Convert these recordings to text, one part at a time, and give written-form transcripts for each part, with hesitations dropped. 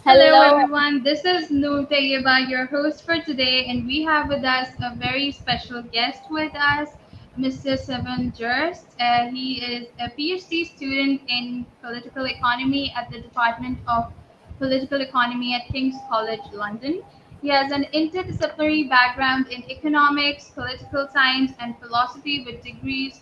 Hello, Hello. everyone. This is Noor Tayyeba, your host for today, and we have with us a very special guest with us, Mr. Sven. He is a PhD student in political economy at the Department of Political Economy at King's College London. He has an interdisciplinary background in economics, political science, and philosophy with degrees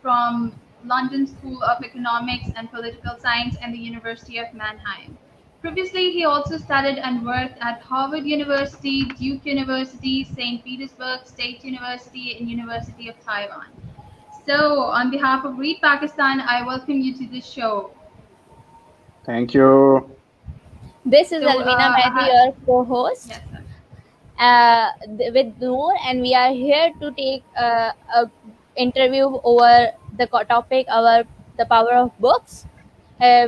from London School of Economics and Political Science and the University of Mannheim. Previously, he also studied and worked at Harvard University, Duke University, St. Petersburg State University, and University of Taiwan. So, on behalf of Read Pakistan, I welcome you to this show. Thank you. This is So, Alvina Mehdi, your co-host yes, sir. with Noor, and we are here to take a interview over the topic the power of books,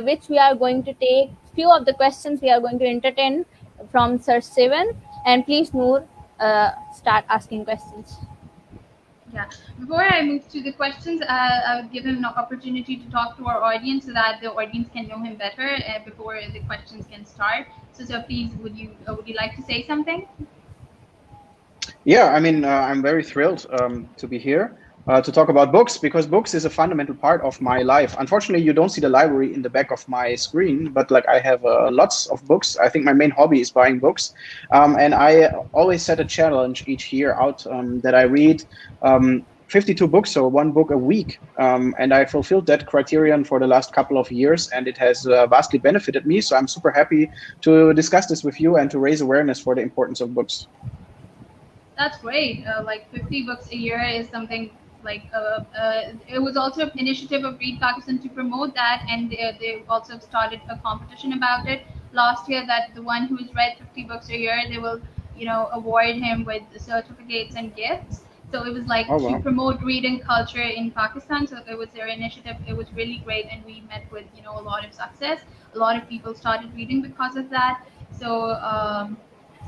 which we are going to take. Few of the questions we are going to entertain from Sir Sven, and please Noor, start asking questions. Yeah. Before I move to the questions, I would give him an opportunity to talk to our audience so that the audience can know him better before the questions can start. So please, would you like to say something? Yeah, I'm very thrilled to be here to talk about books because books is a fundamental part of my life. Unfortunately, you don't see the library in the back of my screen, but like I have lots of books. I think my main hobby is buying books, and I always set a challenge each year out that I read 52 books, so one book a week, and I fulfilled that criterion for the last couple of years, and it has vastly benefited me. So I'm super happy to discuss this with you and to raise awareness for the importance of books. That's great. Like 50 books a year is something like it was also an initiative of Read Pakistan to promote that, and they also started a competition about it last year. That the one who's read 50 books a year, they will, award him with certificates and gifts. So it was like Oh to wow. promote reading culture in Pakistan. So it was their initiative. It was really great, and we met with a lot of success. A lot of people started reading because of that. So.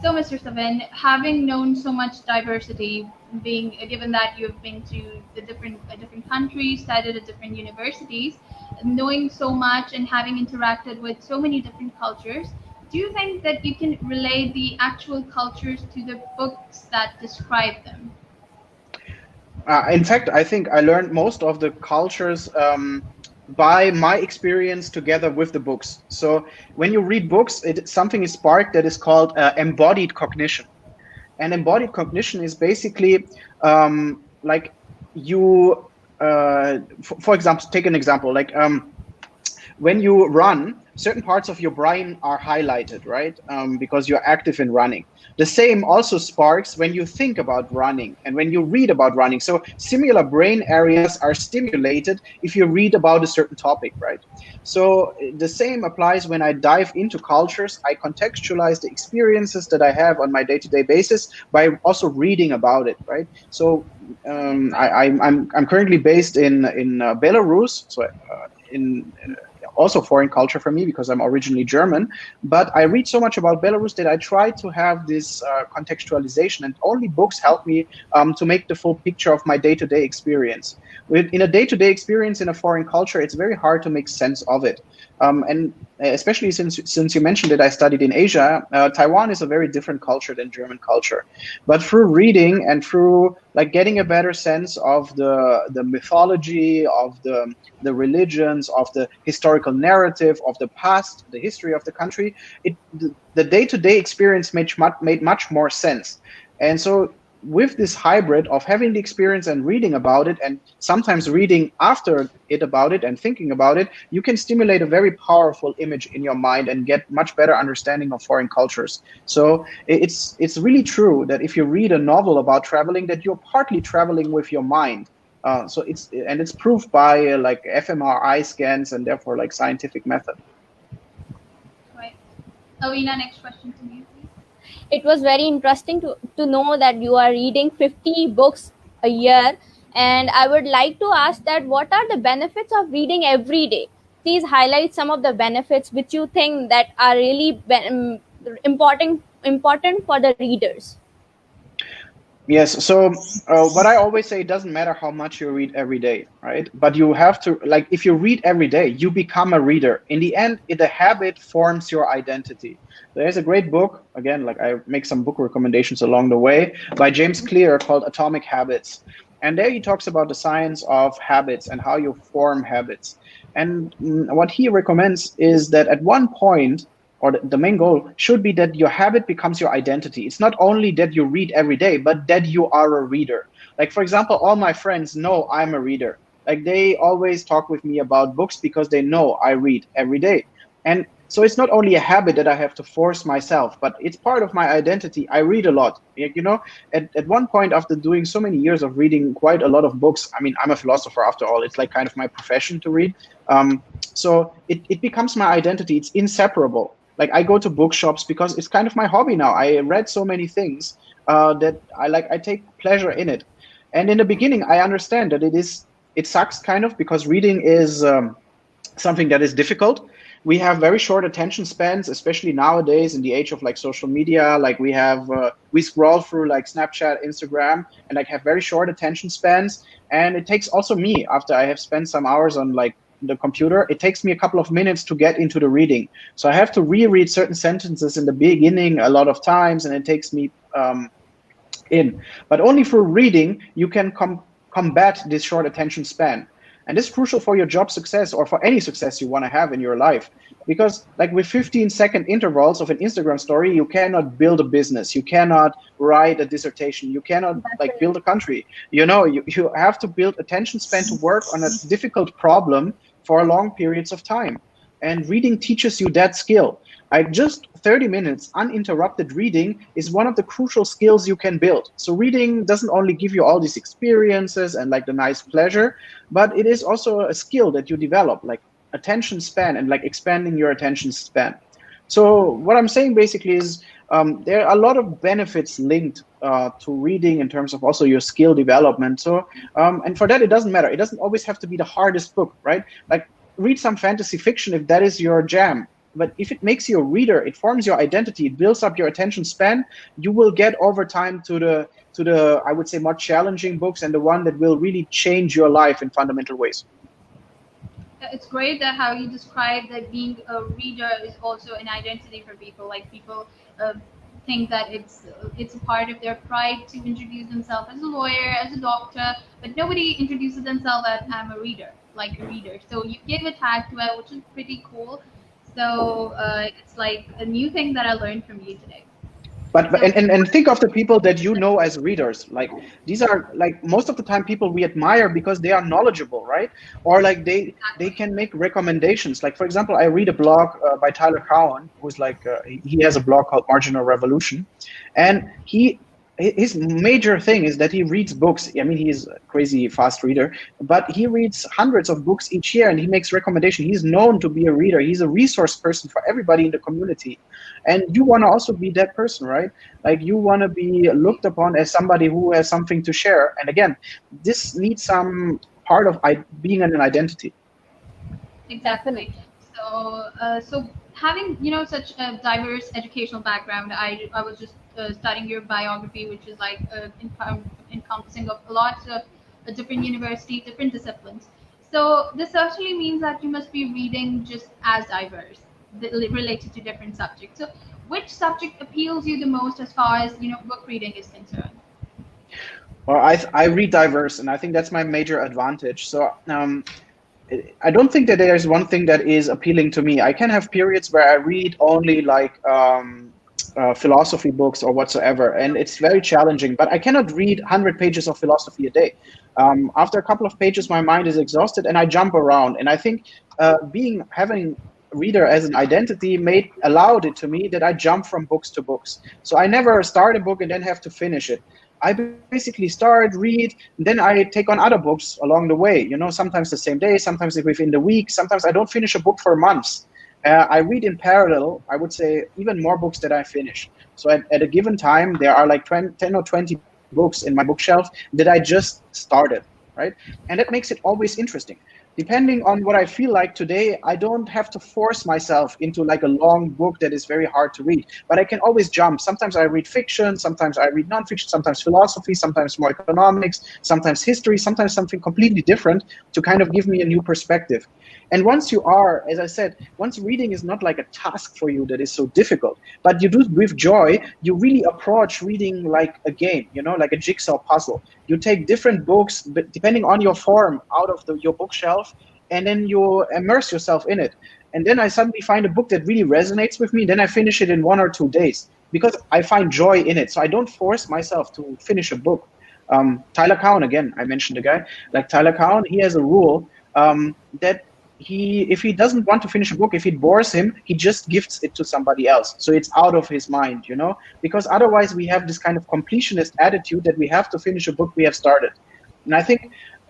So, Mr. Savan, having known so much diversity, being given that you've been to the different countries, studied at different universities, knowing so much and having interacted with so many different cultures, do you think that you can relate the actual cultures to the books that describe them? In fact, I think I learned most of the cultures by my experience together with the books. So when you read books, something is sparked that is called embodied cognition. And embodied cognition is basically like you, for example, take an example, like when you run, certain parts of your brain are highlighted, right? Because you're active in running. The same also sparks when you think about running and when you read about running. So similar brain areas are stimulated if you read about a certain topic, right? So the same applies when I dive into cultures. I contextualize the experiences that I have on my day-to-day basis by also reading about it, right? So I'm currently based in Belarus, so in also foreign culture for me because I'm originally German. But I read so much about Belarus that I try to have this contextualization, and only books help me to make the full picture of my day-to-day experience. In a day-to-day experience in a foreign culture, it's very hard to make sense of it. And especially since you mentioned that I studied in Asia, Taiwan is a very different culture than German culture. But through reading and through like getting a better sense of the mythology, of the religions, of the historical narrative, of the past, the history of the country, the day-to-day experience made much more sense. And so with this hybrid of having the experience and reading about it, and sometimes reading after it about it and thinking about it, you can stimulate a very powerful image in your mind and get much better understanding of foreign cultures. So it's really true that if you read a novel about traveling, that you're partly traveling with your mind. So it's proved by like fMRI scans and therefore like scientific method. Right. Alina, next question to you, please. It was very interesting to know that you are reading 50 books a year, and I would like to ask that what are the benefits of reading every day? Please highlight some of the benefits which you think that are really important for the readers. Yes. So what I always say, it doesn't matter how much you read every day, right? But you have to, like, if you read every day, you become a reader. In the end, the habit forms your identity. There's a great book, again, like I make some book recommendations along the way, by James Clear called Atomic Habits. And there he talks about the science of habits and how you form habits. And what he recommends is that at one point, or the main goal should be that your habit becomes your identity. It's not only that you read every day, but that you are a reader. Like, for example, all my friends know I'm a reader. Like, they always talk with me about books because they know I read every day. And so it's not only a habit that I have to force myself, but it's part of my identity. I read a lot. You know, at one point, after doing so many years of reading quite a lot of books, I mean, I'm a philosopher after all. It's like kind of my profession to read. So it becomes my identity. It's inseparable. Like, I go to bookshops because it's kind of my hobby now. I read so many things that I like. I take pleasure in it. And in the beginning, I understand that it sucks kind of, because reading is something that is difficult. We have very short attention spans, especially nowadays in the age of like social media. Like, we scroll through like Snapchat, Instagram, and like have very short attention spans. And it takes also me, after I have spent some hours on like the computer, it takes me a couple of minutes to get into the reading. So I have to reread certain sentences in the beginning a lot of times, and it takes me in. But only through reading you can combat this short attention span. And this is crucial for your job success, or for any success you want to have in your life. Because like with 15-second intervals of an Instagram story, you cannot build a business. You cannot write a dissertation. You cannot like build a country. You know, you have to build attention span to work on a difficult problem for long periods of time. And reading teaches you that skill. Like, just 30 minutes uninterrupted reading is one of the crucial skills you can build. So reading doesn't only give you all these experiences and like the nice pleasure, but it is also a skill that you develop, like attention span and like expanding your attention span. So what I'm saying basically is there are a lot of benefits linked to reading in terms of also your skill development. So and for that, it doesn't matter. It doesn't always have to be the hardest book, right? Like, read some fantasy fiction if that is your jam. But if it makes you a reader, it forms your identity, it builds up your attention span, you will get over time to the I would say more challenging books, and the one that will really change your life in fundamental ways. It's great that how you describe that being a reader is also an identity for people. Like, people think that it's a part of their pride to introduce themselves as a lawyer, as a doctor, but nobody introduces themselves as I'm a reader, like a reader. So you give a tag to it, which is pretty cool. So it's like a new thing that I learned from you today. But and think of the people that you know as readers. Like, these are like most of the time people we admire because they are knowledgeable, right? Or like they can make recommendations. Like, for example, I read a blog by Tyler Cowen, who's like he has a blog called Marginal Revolution, and his major thing is that he reads books. I mean, he's a crazy fast reader, but he reads hundreds of books each year, and he makes recommendations. He's known to be a reader. He's a resource person for everybody in the community. And you want to also be that person, right? Like, you want to be looked upon as somebody who has something to share. And again, this needs some part of being an identity. Exactly. So having such a diverse educational background, I was just studying your biography, which is like encompassing of a lot of different universities, different disciplines. So this certainly means that you must be reading just as diverse, related to different subjects. So which subject appeals you the most as far as book reading is concerned? Well, I read diverse, and I think that's my major advantage. So I don't think that there's one thing that is appealing to me. I can have periods where I read only like philosophy books or whatsoever, and it's very challenging. But I cannot read 100 pages of philosophy a day. After a couple of pages, my mind is exhausted, and I jump around. And I think having reader as an identity allowed it to me that I jump from books to books. So I never start a book and then have to finish it. I basically start, read, and then I take on other books along the way. Sometimes the same day, sometimes within the week. Sometimes I don't finish a book for months. I read in parallel, I would say, even more books that I finish. So at a given time, there are like 10 or 20 books in my bookshelf that I just started, right? And that makes it always interesting. depending on what I feel like today, I don't have to force myself into like a long book that is very hard to read, but I can always jump. Sometimes I read fiction, sometimes I read nonfiction, sometimes philosophy, sometimes more economics, sometimes history, sometimes something completely different to kind of give me a new perspective. And once you are, as I said, once reading is not like a task for you that is so difficult, but you do it with joy, you really approach reading like a game, you know, like a jigsaw puzzle. You take different books, but depending on your form, out of your bookshelf, and then you immerse yourself in it. And then I suddenly find a book that really resonates with me. Then I finish it in 1 or 2 days because I find joy in it. So I don't force myself to finish a book. Tyler Cowen, again, I mentioned the guy, like Tyler Cowen, he has a rule that if he doesn't want to finish a book, if it bores him, he just gifts it to somebody else. So it's out of his mind, you know, because otherwise we have this kind of completionist attitude that we have to finish a book we have started. And I think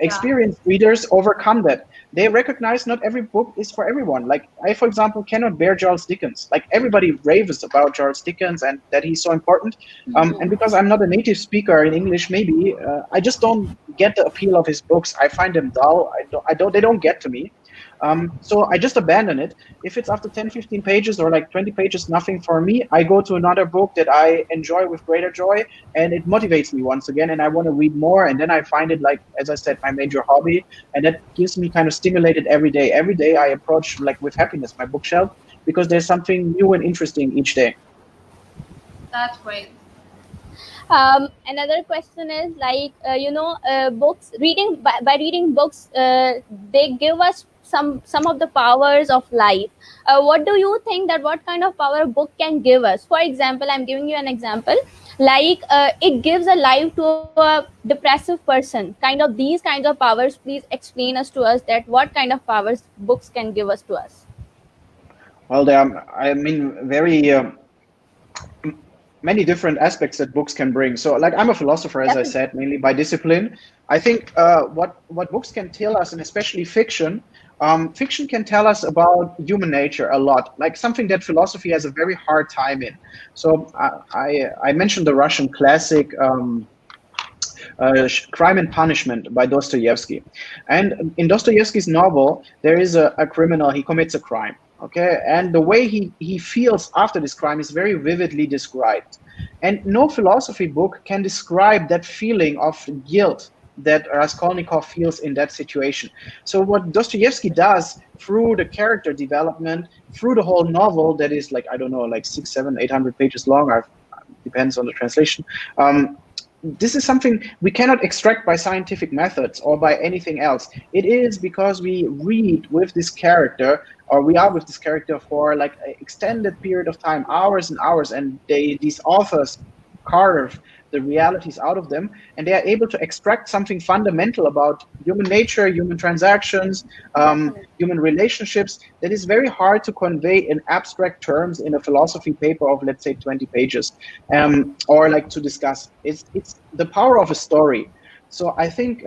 Yeah. experienced readers overcome that. They recognize not every book is for everyone. Like I, for example, cannot bear Charles Dickens. Like everybody raves about Charles Dickens and that he's so important. And because I'm not a native speaker in English, maybe I just don't get the appeal of his books. I find them dull. They don't get to me. So I just abandon it. If it's after 10, 15 pages or like 20 pages, nothing for me, I go to another book that I enjoy with greater joy, and it motivates me once again, and I want to read more. And then I find it, like, as I said, my major hobby, and that gives me kind of stimulated every day. Every day I approach, like, with happiness, my bookshelf, because there's something new and interesting each day. That's great. Another question is like books reading by reading books, they give us some of the powers of life. What do you think that what kind of power a book can give us? For example, I'm giving you an example, like it gives a life to a depressive person, kind of these kinds of powers. Please explain us to us that what kind of powers books can give us to us. Well, there are, I mean, very many different aspects that books can bring. So, like, I'm a philosopher, as I Definitely. said, mainly by discipline. I think what books can tell us, and especially fiction, fiction can tell us about human nature a lot, like something that philosophy has a very hard time in. So, I mentioned the Russian classic. Crime and Punishment by Dostoevsky. And in Dostoevsky's novel, there is a criminal, he commits a crime. Okay, and the way he feels after this crime is very vividly described. And no philosophy book can describe that feeling of guilt that Raskolnikov feels in that situation. So what Dostoevsky does through the character development, through the whole novel that is like, I don't know, like 600, 700, 800 pages long, depends on the translation, this is something we cannot extract by scientific methods or by anything else. It is because we read with this character, or we are with this character for like an extended period of time, hours and hours, and these authors carve the realities out of them, and they are able to extract something fundamental about human nature, human transactions, Definitely. human relationships that is very hard to convey in abstract terms in a philosophy paper of, let's say, 20 pages, or like to discuss. It's the power of a story. So I think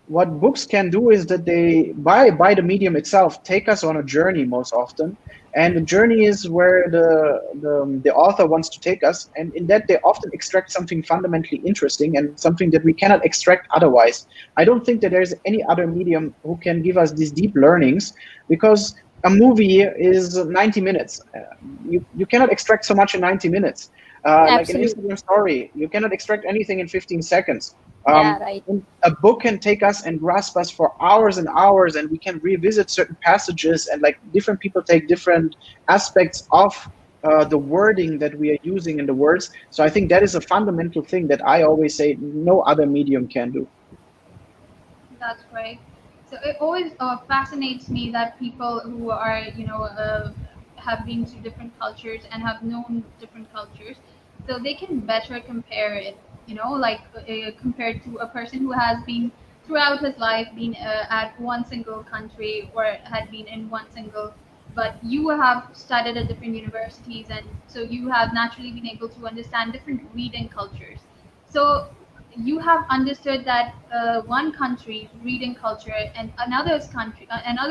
what books can do is that they, by the medium itself, take us on a journey most often. And the journey is where the author wants to take us. And in that, they often extract something fundamentally interesting and something that we cannot extract otherwise. I don't think that there's any other medium who can give us these deep learnings, because a movie is 90 minutes. You cannot extract so much in 90 minutes. Like an Absolutely. Instagram story, you cannot extract anything in 15 seconds. Yeah, right. A book can take us and grasp us for hours and hours, and we can revisit certain passages, and like different people take different aspects of the wording that we are using in the words. So I think that is a fundamental thing that I always say no other medium can do. That's great. So it always fascinates me that people who are, have been to different cultures and have known different cultures, so they can better compare it, like compared to a person who has been throughout his life been at one single country or had been in one single, but you have studied at different universities, and so you have naturally been able to understand different reading cultures. So you have understood that one country's reading culture and another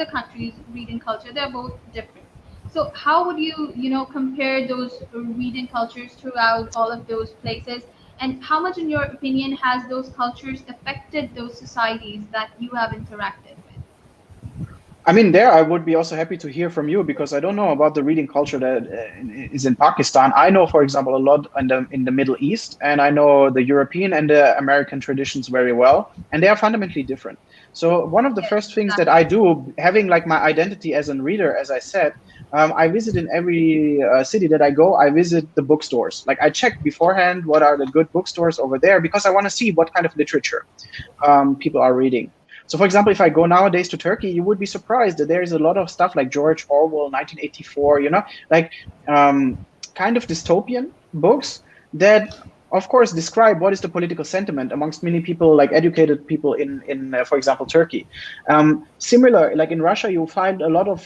country's reading culture, they're both different. So how would you compare those reading cultures throughout all of those places, and how much in your opinion has those cultures affected those societies that you have interacted with? I mean, there I would be also happy to hear from you because I don't know about the reading culture that is in Pakistan. I know, for example, a lot in the Middle East, and I know the European and the American traditions very well, and they are fundamentally different. So one of the Yes, first things that I exactly. do, having like my identity as a reader, as I said, I visit in every city that I go. I visit the bookstores. Like I check beforehand what are the good bookstores over there because I want to see what kind of literature people are reading. So, for example, if I go nowadays to Turkey, you would be surprised that there is a lot of stuff like George Orwell, 1984, like um, kind of dystopian books that, of course, describe what is the political sentiment amongst many people, like educated people in for example, Turkey. Similar, like in Russia, you find a lot of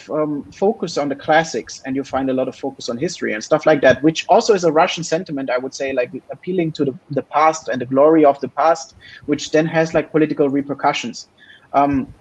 focus on the classics, and you find a lot of focus on history and stuff like that, which also is a Russian sentiment, I would say, like appealing to the past and the glory of the past, which then has like political repercussions. Um,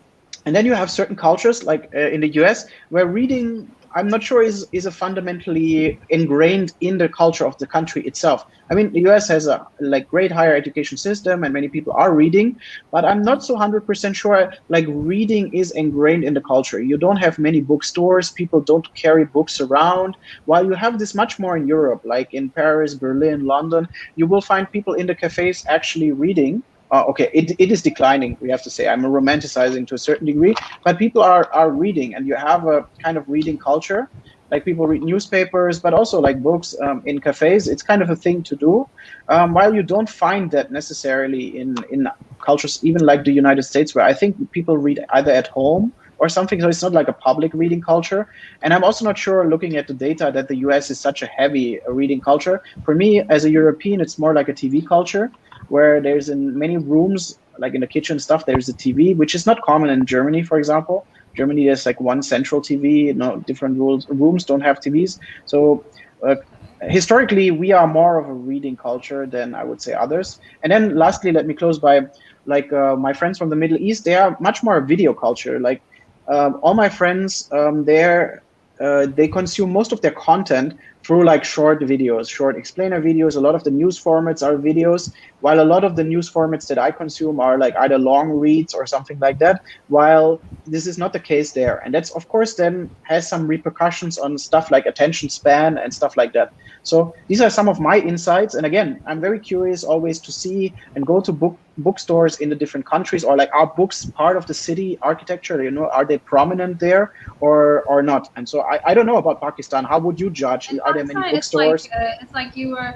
and then you have certain cultures, like in the US, where reading, I'm not sure, is a fundamentally ingrained in the culture of the country itself. I mean, the US has a like great higher education system, and many people are reading, but I'm not so 100% sure like reading is ingrained in the culture. You don't have many bookstores. People don't carry books around. While you have this much more in Europe, like in Paris, Berlin, London, you will find people in the cafes actually reading. Okay, it is declining, we have to say. I'm romanticizing to a certain degree, but people are reading, and you have a kind of reading culture. Like people read newspapers, but also like books in cafes. It's kind of a thing to do. While you don't find that necessarily in cultures, even like the United States, where I think people read either at home or something. So it's not like a public reading culture. And I'm also not sure, looking at the data, that the US is such a heavy reading culture. For me, as a European, it's more like a TV culture where there's in many rooms, like in the kitchen stuff, there's a TV, which is not common in Germany, for example. Germany, there's like one central TV. No, different rooms don't have TVs. So uh, historically, we are more of a reading culture than I would say others. And then lastly, let me close by like my friends from the Middle East. They are much more a video culture. Like all my friends there, they consume most of their content through like short videos, short explainer videos. A lot of the news formats are videos, while a lot of the news formats that I consume are like either long reads or something like that. While this is not the case there, and that's of course then has some repercussions on stuff like attention span and stuff like that. So these are some of my insights. And again, I'm very curious always to see and go to bookstores in the different countries, or like, are books part of the city architecture? Are they prominent there or not? And so I don't know about Pakistan. How would you judge? In Are there many Pakistan, bookstores? it's like you were.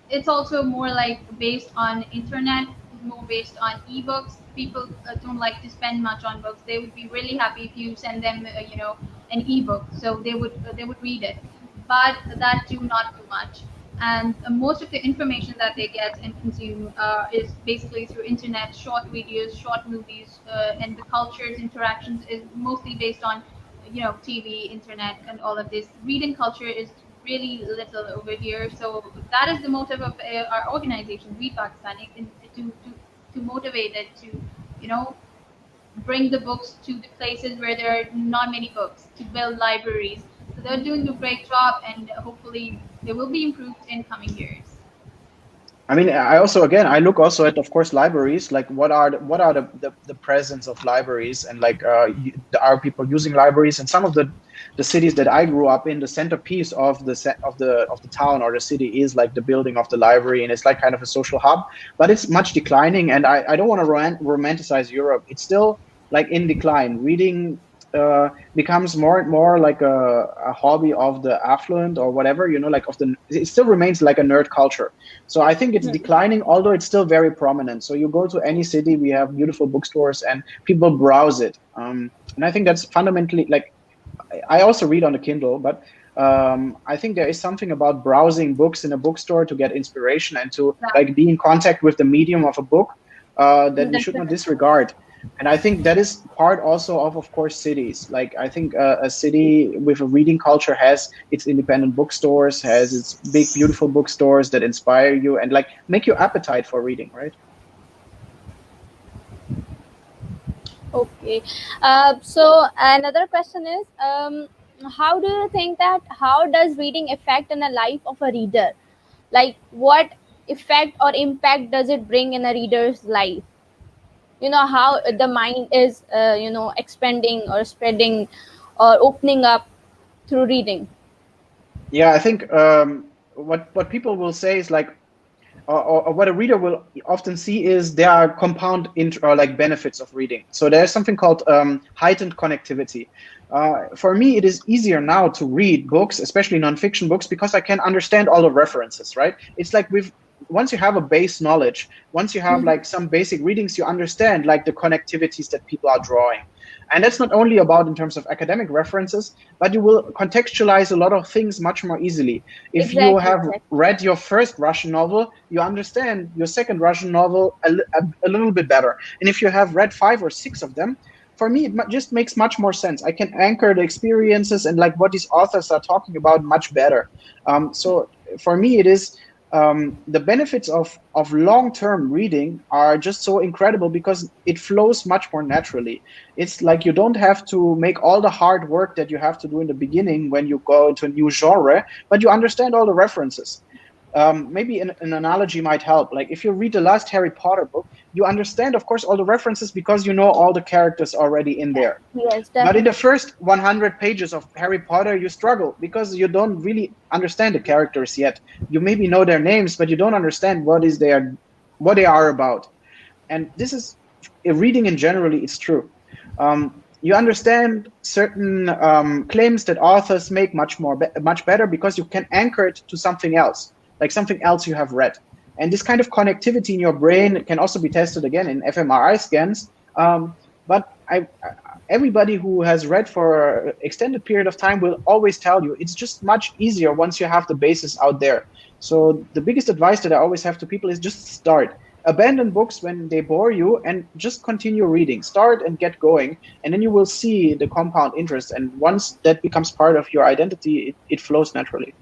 It's also more like based on internet, more based on ebooks. People don't like to spend much on books. They would be really happy if you send them, an ebook, so they would read it. But that too, not too much. And most of the information that they get and consume is basically through internet, short videos, short movies, and the cultures interactions is mostly based on TV, internet, and all of this. Reading culture is really little over here. So that is the motive of our organization, Read Pakistan, to motivate it to, you know, bring the books to the places where there are not many books, to build libraries. So they're doing a great job, and hopefully they will be improved in coming years. I mean, I also, again, I look also at, of course, libraries. Like, what are the presence of libraries, and like, are people using libraries? And some of the cities that I grew up in, the centerpiece of the town or the city is like the building of the library, and it's like kind of a social hub. But it's much declining, and I don't want to romanticize Europe. It's still like in decline. Reading becomes more and more like a hobby of the affluent or whatever, like it still remains like a nerd culture. So I think it's declining, although it's still very prominent. So you go to any city, we have beautiful bookstores and people browse it. And I think that's fundamentally, like, I also read on the Kindle, but I think there is something about browsing books in a bookstore to get inspiration and to Yeah, like be in contact with the medium of a book that we should not Definitely. disregard. And I think that is part also of course, cities. Like, I think a city with a reading culture has its independent bookstores, has its big, beautiful bookstores that inspire you and like make your appetite for reading, right? Okay. So another question is, how do you think that how does reading affect in the life of a reader? Like, what effect or impact does it bring in a reader's life? how the mind is expanding or spreading or opening up through reading. Yeah, I think what people will say is like, or what a reader will often see is there are compound or like benefits of reading. So there's something called heightened connectivity. For me, it is easier now to read books, especially nonfiction books, because I can understand all the references, right? It's like once you have a base knowledge, once you have like some basic readings, you understand like the connectivities that people are drawing. And that's not only about in terms of academic references, but you will contextualize a lot of things much more easily. If you have read your first Russian novel, you understand your second Russian novel a little bit better. And if you have read 5 or 6 of them, for me, it just makes much more sense. I can anchor the experiences and like what these authors are talking about much better. So for me, it is the benefits of long-term reading are just so incredible because it flows much more naturally. It's like you don't have to make all the hard work that you have to do in the beginning when you go into a new genre, but you understand all the references. Maybe an analogy might help. Like if you read the last Harry Potter book, you understand, of course, all the references because you know all the characters already in there. Yes, but in the first 100 pages of Harry Potter, you struggle because you don't really understand the characters yet. You maybe know their names, but you don't understand what they are about. And this is reading in generally, it's true. You understand certain claims that authors make much better because you can anchor it to something else. Like something else you have read. And this kind of connectivity in your brain can also be tested again in fMRI scans. But everybody who has read for an extended period of time will always tell you it's just much easier once you have the basis out there. So the biggest advice that I always have to people is just start. Abandon books when they bore you and just continue reading. Start and get going. And then you will see the compound interest. And once that becomes part of your identity, it flows naturally.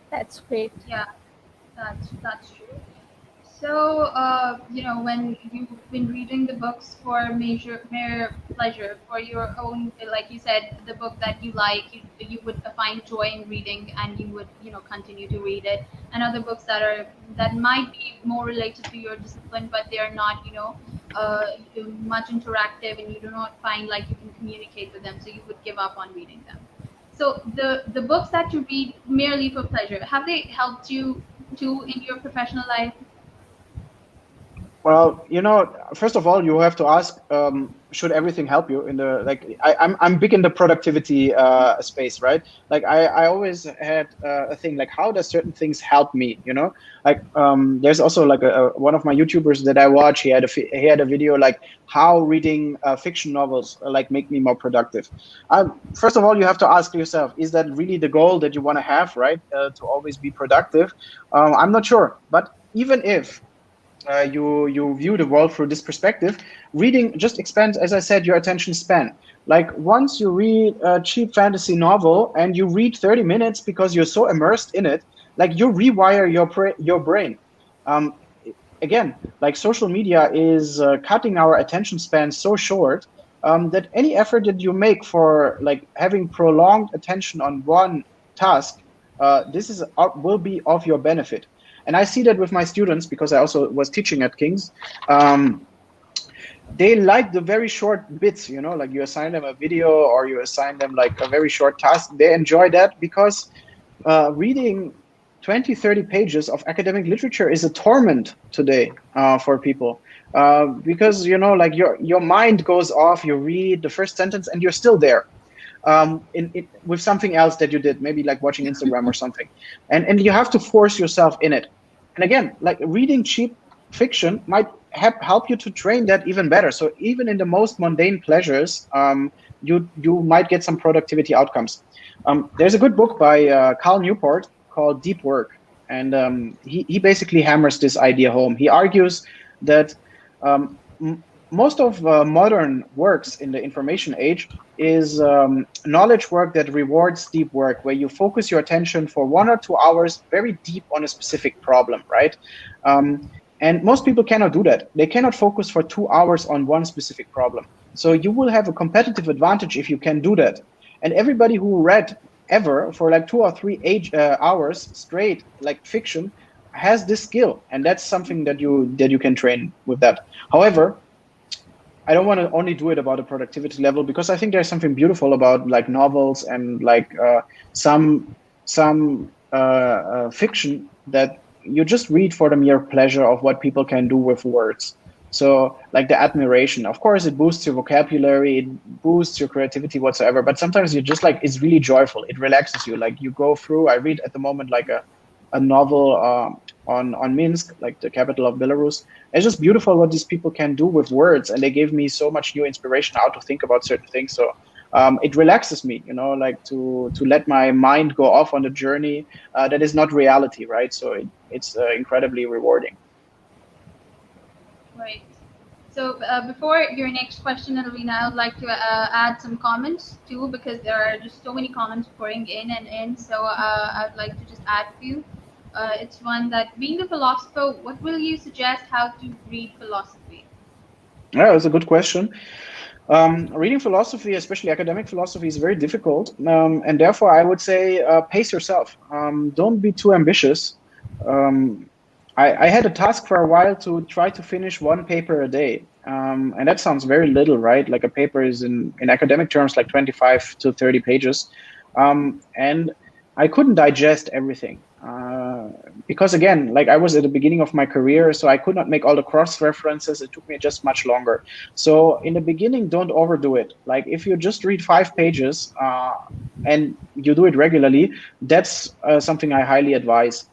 That's great. Yeah, that's true. So, when you've been reading the books for mere pleasure, for your own, like you said, the book that you like, you would find joy in reading, and you would, continue to read it. And other books that might be more related to your discipline, but they are not, much interactive, and you do not find like you can communicate with them, so you would give up on reading them. So the books that you read merely for pleasure, have they helped you too in your professional life? Well, first of all, you have to ask, should everything help you in the, like, I'm big in the productivity space, right? Like I always had a thing like, how does certain things help me, Like there's also like one of my YouTubers that I watch, he had a video like how reading fiction novels like make me more productive. First of all, you have to ask yourself, is that really the goal that you want to have, right? To always be productive? I'm not sure, but even if you view the world through this perspective, reading just expands, as I said, your attention span. Like once you read a cheap fantasy novel and you read 30 minutes because you're so immersed in it, like you rewire your brain. Again, like social media is cutting our attention span so short that any effort that you make for like having prolonged attention on one task, this will be of your benefit. And I see that with my students because I also was teaching at King's. They like the very short bits, like you assign them a video or you assign them like a very short task. They enjoy that because reading 20, 30 pages of academic literature is a torment today for people. Because, like your mind goes off, you read the first sentence and you're still there. With something else that you did, maybe like watching Instagram or something. And you have to force yourself in it. And again, like reading cheap fiction might help you to train that even better. So even in the most mundane pleasures, you might get some productivity outcomes. There's a good book by Cal Newport called Deep Work. And he basically hammers this idea home. He argues that most of modern works in the information age is knowledge work that rewards deep work, where you focus your attention for 1 or 2 hours very deep on a specific problem, right? And most people cannot do that. They cannot focus for 2 hours on one specific problem. So you will have a competitive advantage if you can do that. And everybody who read ever for like 2 or 3 hours straight, like fiction, has this skill, and that's something that you can train with that. However, I don't want to only do it about a productivity level, because I think there's something beautiful about like novels and like some fiction that you just read for the mere pleasure of what people can do with words. So like the admiration, of course, it boosts your vocabulary, it boosts your creativity whatsoever. But sometimes you just like, it's really joyful. It relaxes you. Like you go through, I read at the moment like a novel on Minsk, like the capital of Belarus. It's just beautiful what these people can do with words, and they gave me so much new inspiration how to think about certain things. So it relaxes me, like to let my mind go off on a journey that is not reality, right? So it's incredibly rewarding. Right. So before your next question, Alvina, I would like to add some comments too, because there are just so many comments pouring in and in. So I'd like to just add a few. It's one that, being a philosopher, what will you suggest how to read philosophy? Yeah, that's a good question. Reading philosophy, especially academic philosophy, is very difficult. And therefore, I would say pace yourself. Don't be too ambitious. I had a task for a while to try to finish one paper a day. And that sounds very little, right? Like a paper is in academic terms like 25 to 30 pages. And I couldn't digest everything. Because again, like I was at the beginning of my career, so I could not make all the cross references. It took me just much longer. So in the beginning, don't overdo it. Like if you just read 5 pages and you do it regularly, that's something I highly advise.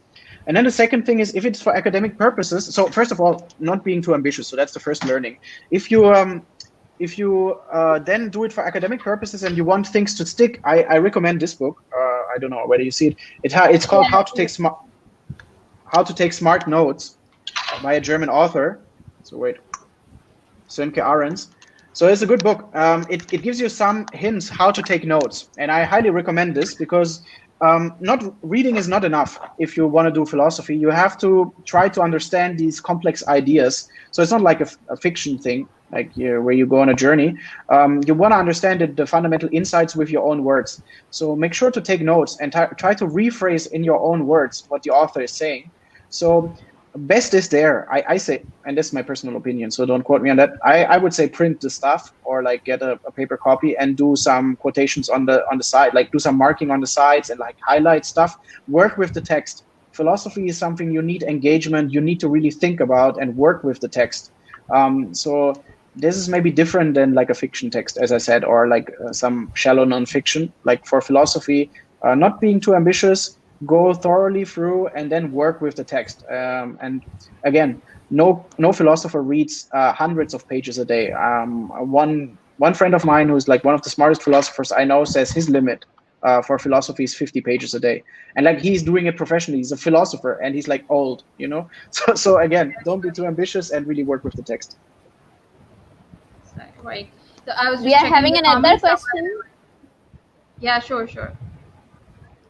And then the second thing is, if it's for academic purposes, so first of all, not being too ambitious. So that's the first learning. If you then do it for academic purposes and you want things to stick, I recommend this book. I don't know whether you see it. It's called How to Take Smart Notes by a German author. So wait, Sven. So it's a good book. It gives you some hints how to take notes, and I highly recommend this because not reading is not enough. If you want to do philosophy, you have to try to understand these complex ideas. So it's not like a fiction thing, like where you go on a journey. You want to understand the fundamental insights with your own words. So make sure to take notes and try to rephrase in your own words what the author is saying. So best is there, I say, and this is my personal opinion, so don't quote me on that. I would say print the stuff, or like get a paper copy and do some quotations on the side, like do some marking on the sides and like highlight stuff. Work with the text. Philosophy is something you need engagement. You need to really think about and work with the text. So this is maybe different than like a fiction text, as I said, or like some shallow nonfiction. Like for philosophy, not being too ambitious, go thoroughly through and then work with the text. And again, no philosopher reads hundreds of pages a day. One friend of mine who's like one of the smartest philosophers I know says his limit for philosophy is 50 pages a day. And like he's doing it professionally. He's a philosopher and he's like old, So again, don't be too ambitious and really work with the text. Right. So I was just we are having another question. Yeah, sure.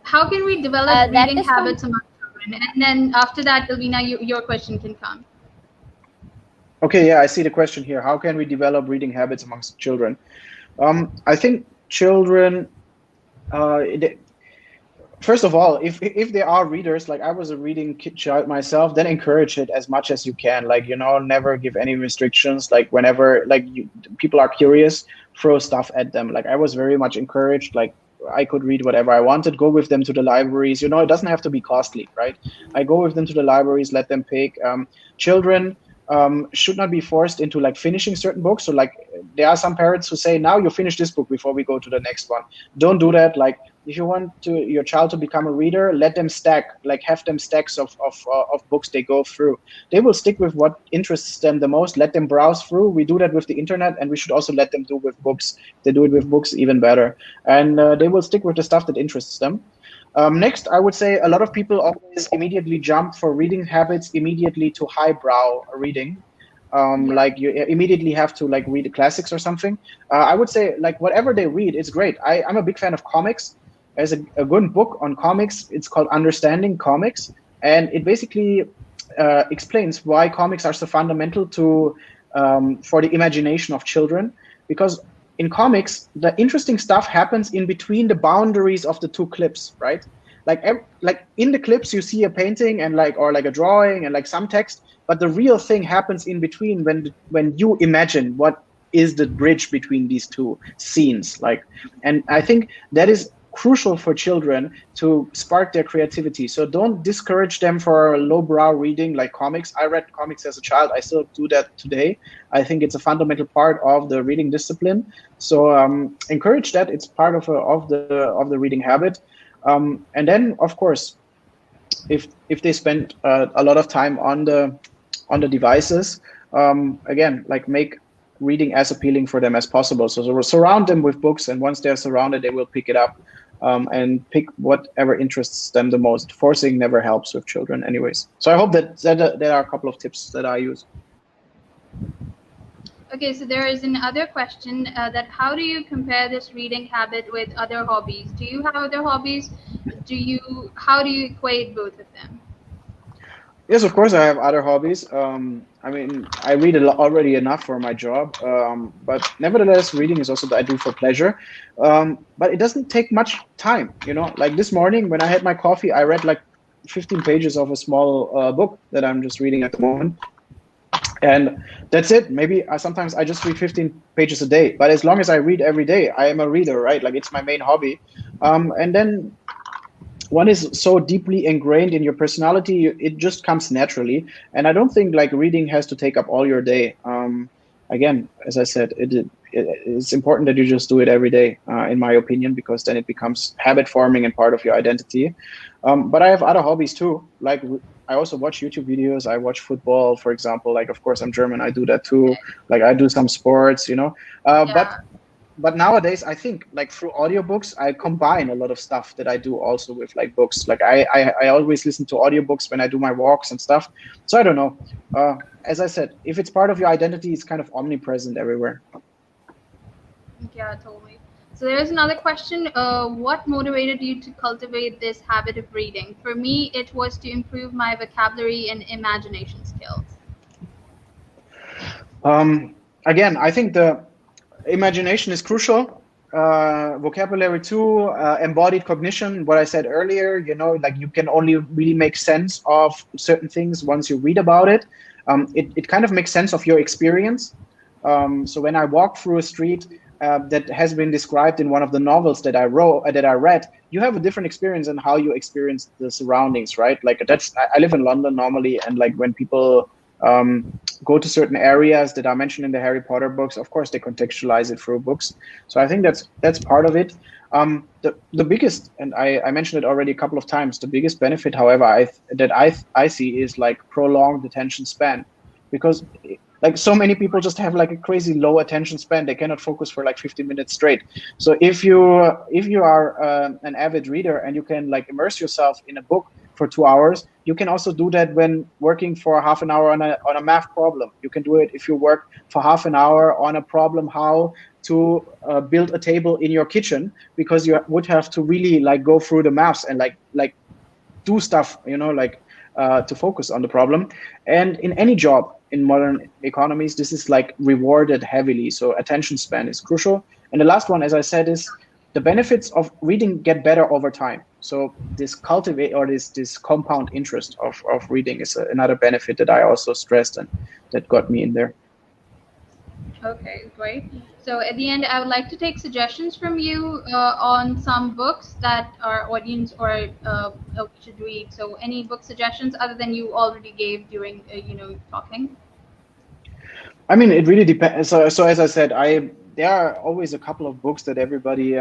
How can we develop reading habits among children? And then after that, Alvina, your question can come. Okay, yeah, I see the question here. How can we develop reading habits amongst children? I think children, first of all, if they are readers, like I was a reading child myself, then encourage it as much as you can. Like, never give any restrictions. Like whenever people are curious, throw stuff at them. Like I was very much encouraged, like I could read whatever I wanted, go with them to the libraries. It doesn't have to be costly, right? I go with them to the libraries, let them pick. Children should not be forced into like finishing certain books. So like there are some parents who say, now you finish this book before we go to the next one. Don't do that. Like if you want your child to become a reader, let them stack, like have them stacks of books they go through. They will stick with what interests them the most. Let them browse through. We do that with the internet, and we should also let them do with books. They do it with books even better. And they will stick with the stuff that interests them. Next, I would say a lot of people always immediately jump for reading habits immediately to highbrow reading. Like you immediately have to like read the classics or something. I would say like whatever they read, it's great. I'm a big fan of comics. There's a good book on comics. It's called Understanding Comics. And it basically explains why comics are so fundamental to for the imagination of children. Because in comics, the interesting stuff happens in between the boundaries of the two clips, right? like in the clips you see a painting and like, or like a drawing and like some text, but the real thing happens in between when you imagine what is the bridge between these two scenes. Like, and I think that is crucial for children to spark their creativity. So don't discourage them for lowbrow reading like comics. I read comics as a child. I still do that today. I think it's a fundamental part of the reading discipline. So encourage that. It's part of the reading habit. And then, of course, if they spend a lot of time on the devices, again, like make reading as appealing for them as possible. So surround them with books, and once they're surrounded, they will pick it up and pick whatever interests them the most. Forcing never helps with children anyways. So I hope that there are a couple of tips that I use. Okay, so there is another question that how do you compare this reading habit with other hobbies? Do you have other hobbies? How do you equate both of them? Yes, of course I have other hobbies. I mean, I read already enough for my job, but nevertheless, reading is also that I do for pleasure. But it doesn't take much time, you know. Like this morning when I had my coffee, I read like 15 pages of a small book that I'm just reading at the moment. And that's it. Maybe sometimes I just read 15 pages a day. But as long as I read every day, I am a reader, right? Like it's my main hobby. And then one is so deeply ingrained in your personality, it just comes naturally. And I don't think like reading has to take up all your day. Again, as I said, it's important that you just do it every day, in my opinion, because then it becomes habit forming and part of your identity. But I have other hobbies too. Like I also watch YouTube videos. I watch football, for example. Like, of course, I'm German. I do that too. Like I do some sports, you know. But nowadays, I think like through audiobooks, I combine a lot of stuff that I do also with like books. Like I always listen to audiobooks when I do my walks and stuff. So I don't know. As I said, if it's part of your identity, it's kind of omnipresent everywhere. Yeah, totally. So there's another question. What motivated you to cultivate this habit of reading? For me, it was to improve my vocabulary and imagination skills. Again, I think the imagination is crucial. Vocabulary too, embodied cognition, what I said earlier, you know, like you can only really make sense of certain things once you read about it. It kind of makes sense of your experience. So when I walk through a street that has been described in one of the novels that I read, you have a different experience in how you experience the surroundings, right? Like I live in London normally, and like when people go to certain areas that are mentioned in the Harry Potter books, of course they contextualize it through books. So I think that's part of it. The biggest, and I mentioned it already a couple of times, the biggest benefit, however, I see is like prolonged attention span, because like so many people just have like a crazy low attention span. They cannot focus for like 15 minutes straight. So if you are an avid reader and you can like immerse yourself in a book for 2 hours, you can also do that when working for half an hour on a math problem. You can do it if you work for half an hour on a problem how to build a table in your kitchen, because you would have to really like go through the maths and like do stuff, you know, like to focus on the problem. And in any job in modern economies, this is like rewarded heavily. So attention span is crucial. And the last one, as I said, is the benefits of reading get better over time. So this this compound interest of reading is another benefit that I also stressed and that got me in there. Okay, great. So at the end, I would like to take suggestions from you on some books that our audience or should read. So any book suggestions other than you already gave during talking? I mean, it really depends. So as I said, there are always a couple of books that everybody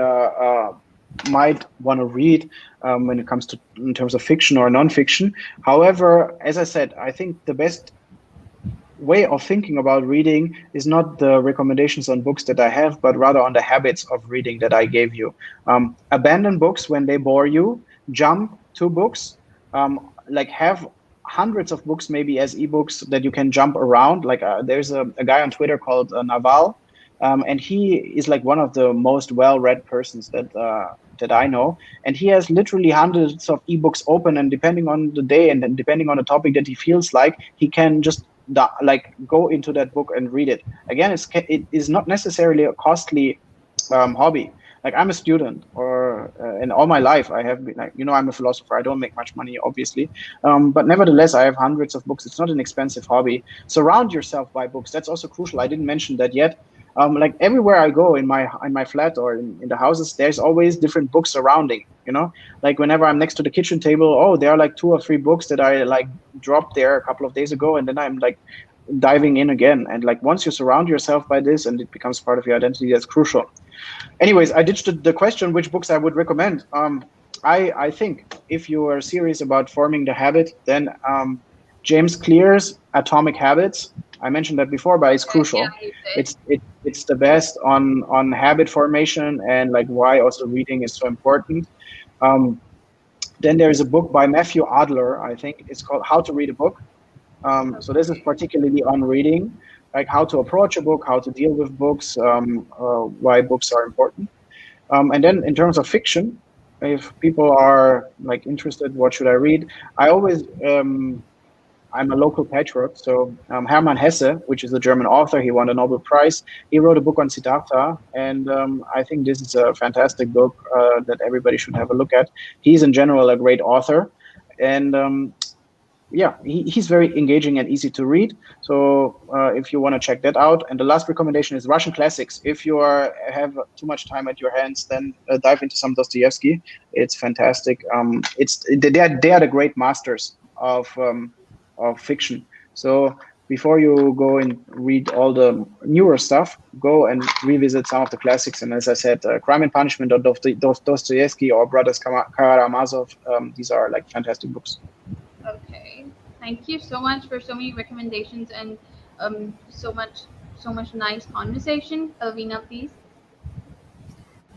might want to read when it comes to in terms of fiction or non-fiction. However, as I said, I think the best way of thinking about reading is not the recommendations on books that I have, but rather on the habits of reading that I gave you. Abandon books when they bore you. Jump to books. Like have hundreds of books maybe as ebooks that you can jump around. Like there's a guy on Twitter called Naval, and he is like one of the most well-read persons that I know, and he has literally hundreds of ebooks open, and depending on the day and then depending on the topic that he feels like, he can just like go into that book and read it. Again, it is not necessarily a costly hobby. Like I'm a student, or in all my life, I have been like, I'm a philosopher. I don't make much money, obviously, but nevertheless, I have hundreds of books. It's not an expensive hobby. Surround yourself by books. That's also crucial. I didn't mention that yet. Like everywhere I go in my flat or in the houses, there's always different books surrounding. Like whenever I'm next to the kitchen table, oh, there are like 2 or 3 books that I like dropped there a couple of days ago, and then I'm like diving in again. And like once you surround yourself by this and it becomes part of your identity, that's crucial. Anyways, I ditched the question which books I would recommend. I think if you are serious about forming the habit, then James Clear's Atomic Habits. I mentioned that before, but it's crucial. It's the best on habit formation and like why also reading is so important. Then there is a book by Matthew Adler. I think it's called How to Read a Book. So this is particularly on reading, like how to approach a book, how to deal with books, why books are important. And then in terms of fiction, if people are like interested, what should I read? I always, I'm a local patriot. So Hermann Hesse, which is a German author, he won a Nobel Prize. He wrote a book on Siddhartha. And I think this is a fantastic book that everybody should have a look at. He's in general a great author. And yeah, he's very engaging and easy to read. So if you want to check that out. And the last recommendation is Russian classics. If you have too much time at your hands, then dive into some Dostoevsky. It's fantastic. They are the great masters of fiction. So before you go and read all the newer stuff, go and revisit some of the classics. And as I said, Crime and Punishment of Dostoevsky or Brothers Karamazov, these are like fantastic books. Okay, thank you so much for so many recommendations and so much nice conversation. Alvina, please.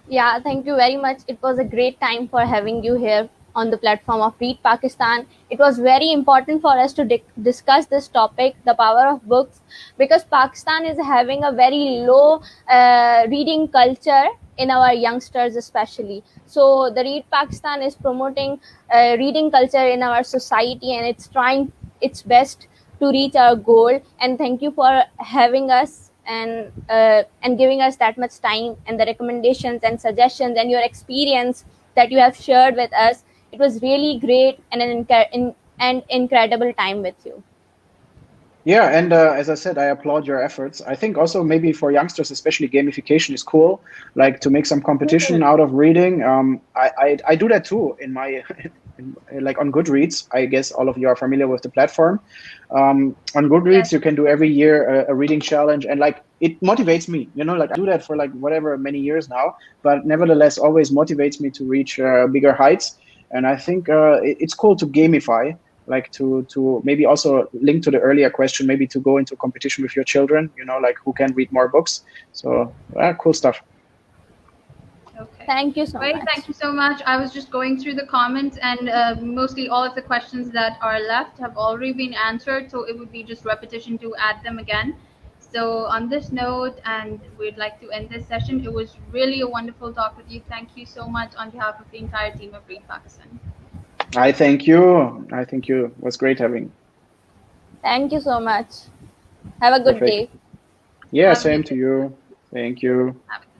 Yeah, thank you very much. It was a great time for having you here on the platform of Read Pakistan. It was very important for us to discuss this topic, the power of books, because Pakistan is having a very low reading culture in our youngsters especially. So the Read Pakistan is promoting reading culture in our society, and it's trying its best to reach our goal. And thank you for having us and giving us that much time and the recommendations and suggestions and your experience that you have shared with us. It was really great and an incredible time with you. Yeah, and as I said, I applaud your efforts. I think also maybe for youngsters, especially gamification is cool, like to make some competition out of reading. I do that too in my, like on Goodreads. I guess all of you are familiar with the platform. On Goodreads, you can do every year a reading challenge, and like it motivates me. Like I do that for like whatever many years now, but nevertheless, always motivates me to reach bigger heights. And I think it's cool to gamify, like to maybe also link to the earlier question, maybe to go into competition with your children, like who can read more books. So cool stuff. Okay. Thank you so much. Thank you so much. I was just going through the comments, and mostly all of the questions that are left have already been answered. So it would be just repetition to add them again. So on this note, and we'd like to end this session. It was really a wonderful talk with you. Thank you so much on behalf of the entire team of Read Pakistan. I thank you. It was great having. Thank you so much. Have a good day. Yeah, same to you. Thank you. Have a